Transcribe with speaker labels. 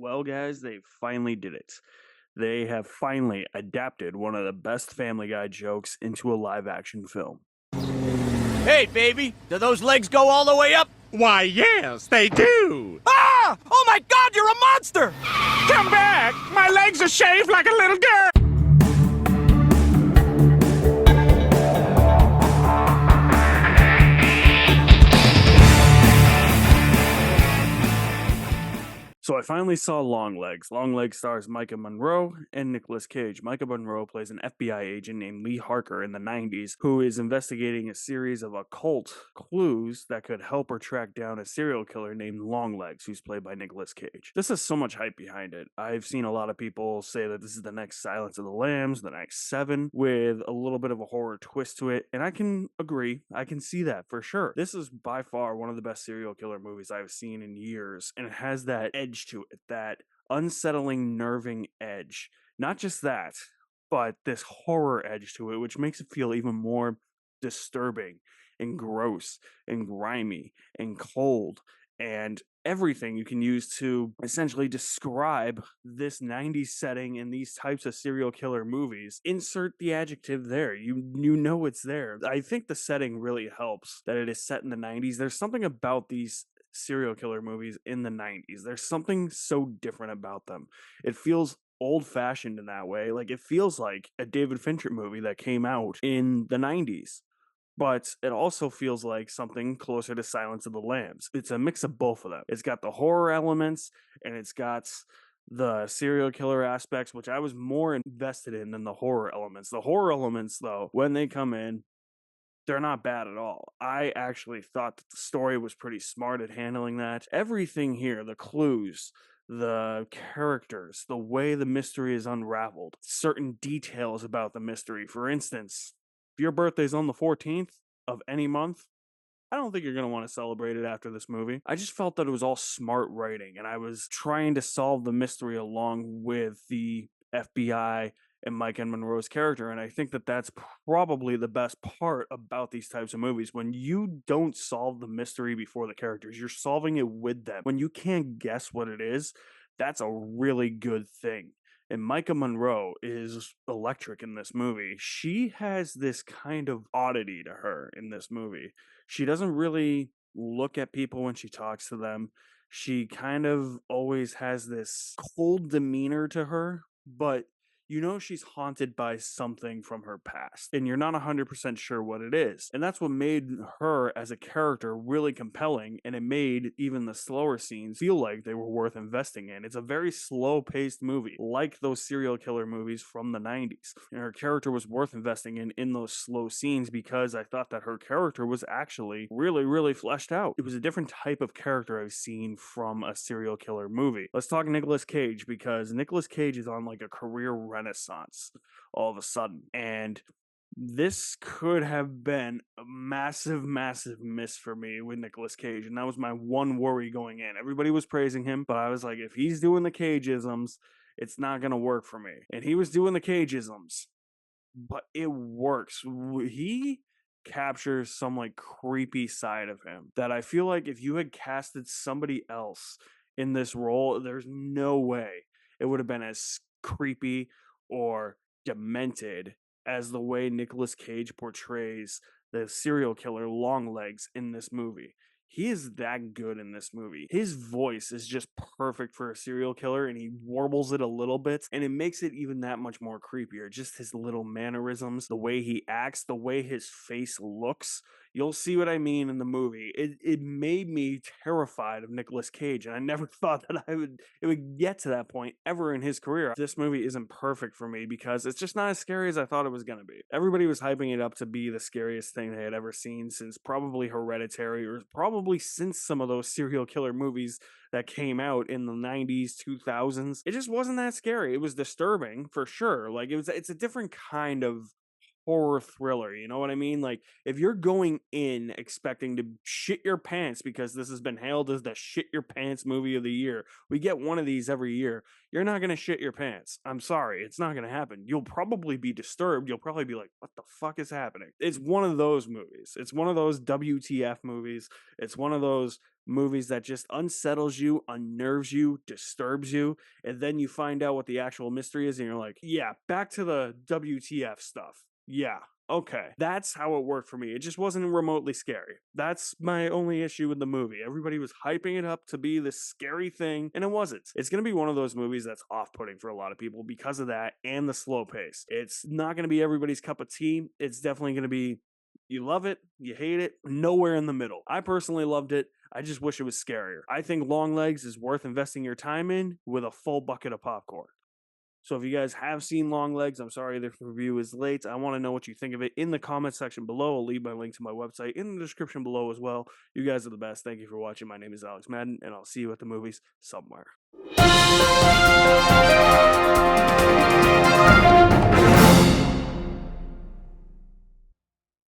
Speaker 1: Well, guys, they finally did it. They have finally adapted one of the best Family Guy jokes into a live action film.
Speaker 2: Hey, baby, do those legs go all the way up?
Speaker 3: Why, yes, they do.
Speaker 2: Ah! Oh my god, you're a monster!
Speaker 3: Come back! My legs are shaved like a little girl!
Speaker 1: So I finally saw Longlegs. Longlegs stars Micah Monroe and Nicolas Cage. Micah Monroe plays an FBI agent named Lee Harker in the 90s who is investigating a series of occult clues that could help her track down a serial killer named Longlegs, who's played by Nicolas Cage. This has so much hype behind it. I've seen a lot of people say that this is the next Silence of the Lambs, the next Seven, with a little bit of a horror twist to it, and I can agree. I can see that for sure. This is by far one of the best serial killer movies I've seen in years, and it has that edge to it, that unsettling, nerving edge. Not just that, but this horror edge to it, which makes it feel even more disturbing and gross and grimy and cold and everything you can use to essentially describe this 90s setting in these types of serial killer movies. Insert the adjective there. You know it's there. I think the setting really helps that it is set in the 90s. There's something about these serial killer movies in the 90s. There's something so different about them. It feels old fashioned in that way. Like it feels like a David Fincher movie that came out in the 90s. But it also feels like something closer to Silence of the Lambs. It's a mix of both of them. It's got the horror elements and it's got the serial killer aspects, which I was more invested in than the horror elements. The horror elements, though, when they come in, they're not bad at all. I actually thought that the story was pretty smart at handling that. Everything here, the clues, the characters, the way the mystery is unraveled, certain details about the mystery. For instance, if your birthday's on the 14th of any month, I don't think you're going to want to celebrate it after this movie. I just felt that it was all smart writing, and I was trying to solve the mystery along with the FBI and Mike and Monroe's character, and I think that that's probably the best part about these types of movies. When you don't solve the mystery before the characters, you're solving it with them. When you can't guess what it is, that's a really good thing. And Micah Monroe is electric in this movie. She has this kind of oddity to her in this movie. She doesn't really look at people when she talks to them. She kind of always has this cold demeanor to her, but you know she's haunted by something from her past, and you're not 100% sure what it is. And that's what made her as a character really compelling, and it made even the slower scenes feel like they were worth investing in. It's a very slow-paced movie, like those serial killer movies from the 90s. And her character was worth investing in those slow scenes because I thought that her character was actually really, really fleshed out. It was a different type of character I've seen from a serial killer movie. Let's talk Nicolas Cage, because Nicolas Cage is on like a career renaissance all of a sudden, and this could have been a massive, massive miss for me with Nicolas Cage, and that was my one worry going in. Everybody was praising him, but I was like, if he's doing the Cageisms, it's not gonna work for me. And he was doing the Cageisms, but it works. He captures some like creepy side of him that I feel like if you had casted somebody else in this role, there's no way it would have been as creepy or demented as the way Nicolas Cage portrays the serial killer Longlegs in this movie. He is that good in this movie. His voice is just perfect for a serial killer, and he warbles it a little bit, and it makes it even that much more creepier. Just his little mannerisms, the way he acts, the way his face looks. You'll see what I mean in the movie. It made me terrified of Nicolas Cage, and I never thought that it would get to that point ever in his career. This movie isn't perfect for me because it's just not as scary as I thought it was going to be. Everybody was hyping it up to be the scariest thing they had ever seen since probably Hereditary, or probably since some of those serial killer movies that came out in the 90s, 2000s. It just wasn't that scary. It was disturbing for sure. Like it's a different kind of horror thriller. You know what I mean? Like, if you're going in expecting to shit your pants because this has been hailed as the shit your pants movie of the year, we get one of these every year. You're not going to shit your pants. I'm sorry. It's not going to happen. You'll probably be disturbed. You'll probably be like, what the fuck is happening? It's one of those movies. It's one of those WTF movies. It's one of those movies that just unsettles you, unnerves you, disturbs you, and then you find out what the actual mystery is, and you're like, yeah, back to the WTF stuff. Yeah, okay. That's how it worked for me. It just wasn't remotely scary. That's my only issue with the movie. Everybody was hyping it up to be this scary thing, and it wasn't. It's going to be one of those movies that's off-putting for a lot of people because of that and the slow pace. It's not going to be everybody's cup of tea. It's definitely going to be, you love it, you hate it, nowhere in the middle. I personally loved it. I just wish it was scarier. I think Longlegs is worth investing your time in with a full bucket of popcorn. So if you guys have seen Longlegs, I'm sorry this review is late. I want to know what you think of it in the comment section below. I'll leave my link to my website in the description below as well. You guys are the best. Thank you for watching. My name is Alex Madden, and I'll see you at the movies somewhere.